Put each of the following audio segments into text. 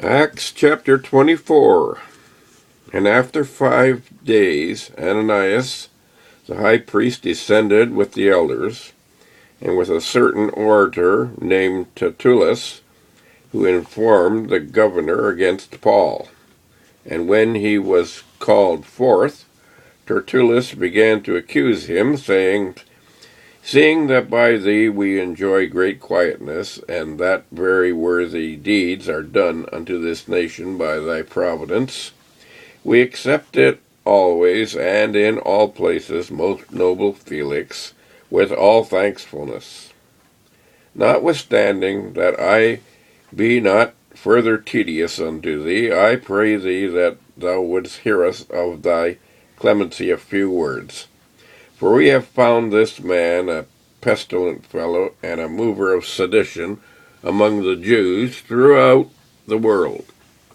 Acts chapter 24. And after 5 days, Ananias, the high priest, descended with the elders, and with a certain orator named Tertullus, who informed the governor against Paul. And when he was called forth, Tertullus began to accuse him, saying, Seeing that by thee we enjoy great quietness, and that very worthy deeds are done unto this nation by thy providence, we accept it always and in all places, most noble Felix, with all thankfulness. Notwithstanding that I be not further tedious unto thee, I pray thee that thou wouldst hear us of thy clemency a few words. For we have found this man a pestilent fellow and a mover of sedition among the Jews throughout the world,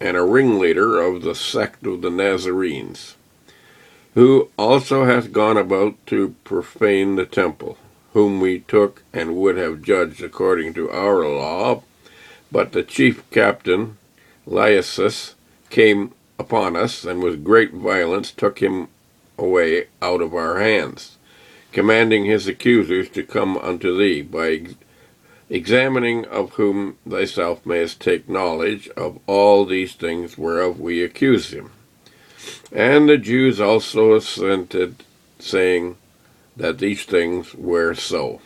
and a ringleader of the sect of the Nazarenes, who also hath gone about to profane the temple, whom we took and would have judged according to our law. But the chief captain, Lysias, came upon us, and with great violence took him away out of our hands, commanding his accusers to come unto thee, by examining of whom thyself mayest take knowledge of all these things whereof we accuse him. And the Jews also assented, saying that these things were so.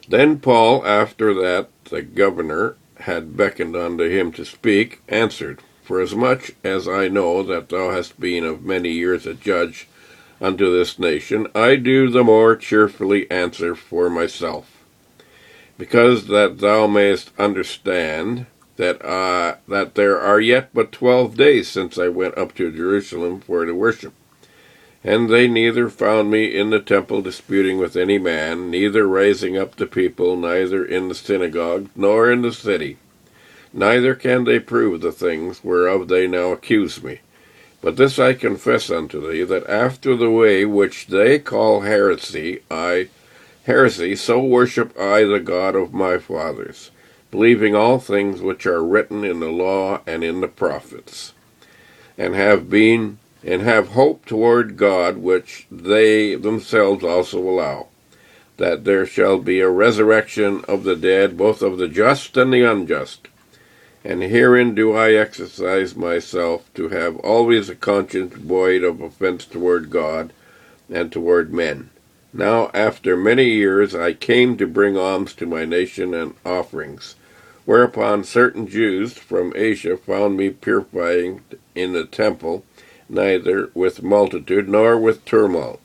Then Paul, after that the governor had beckoned unto him to speak, answered, Forasmuch as I know that thou hast been of many years a judge unto this nation, I do the more cheerfully answer for myself, because that thou mayest understand that there are yet but 12 days since I went up to Jerusalem for to worship. And they neither found me in the temple disputing with any man, neither raising up the people, neither in the synagogue, nor in the city. Neither can they prove the things whereof they now accuse me. But this I confess unto thee, that after the way which they call heresy, so worship I the God of my fathers, believing all things which are written in the law and in the prophets, and have hope toward God, which they themselves also allow, that there shall be a resurrection of the dead, both of the just and the unjust. And herein do I exercise myself, to have always a conscience void of offense toward God and toward men. Now after many years I came to bring alms to my nation and offerings, whereupon certain Jews from Asia found me purifying in the temple, neither with multitude nor with tumult,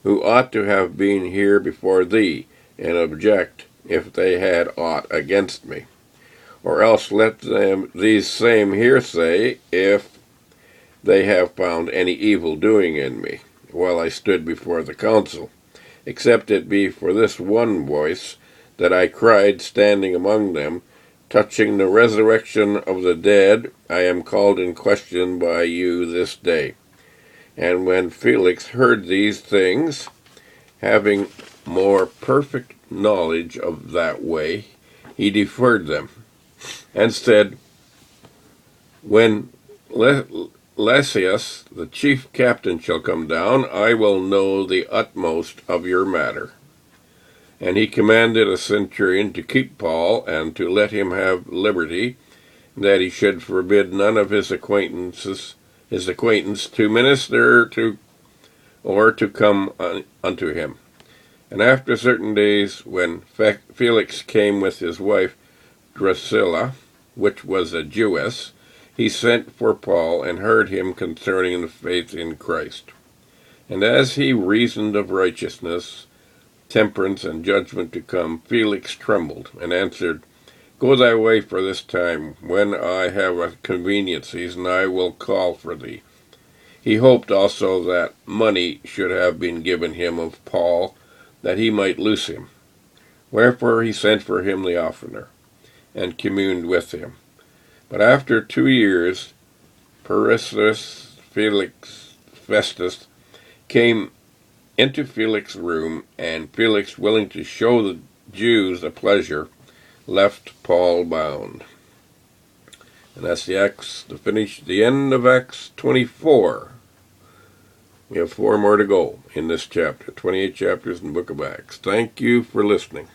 who ought to have been here before thee, and object if they had aught against me. Or else let them these same here say, if they have found any evil doing in me, while I stood before the council, except it be for this one voice that I cried standing among them, touching the resurrection of the dead, I am called in question by you this day. And when Felix heard these things, having more perfect knowledge of that way, he deferred them, and said, When Lysias, the chief captain, shall come down, I will know the utmost of your matter. And he commanded a centurion to keep Paul, and to let him have liberty, that he should forbid none of his acquaintance to minister to or to come unto him. And after certain days, when Felix came with his wife Drusilla, which was a Jewess, he sent for Paul, and heard him concerning the faith in Christ. And as he reasoned of righteousness, temperance, and judgment to come, Felix trembled, and answered, Go thy way for this time, when I have conveniencies, and I will call for thee. He hoped also that money should have been given him of Paul, that he might loose him. Wherefore he sent for him the oftener, and communed with him. But after 2 years, Festus came into Felix's room, and Felix, willing to show the Jews a pleasure, left Paul bound. And that's the end of Acts 24. We have 4 more to go in this chapter, 28 chapters in the book of Acts. Thank you for listening.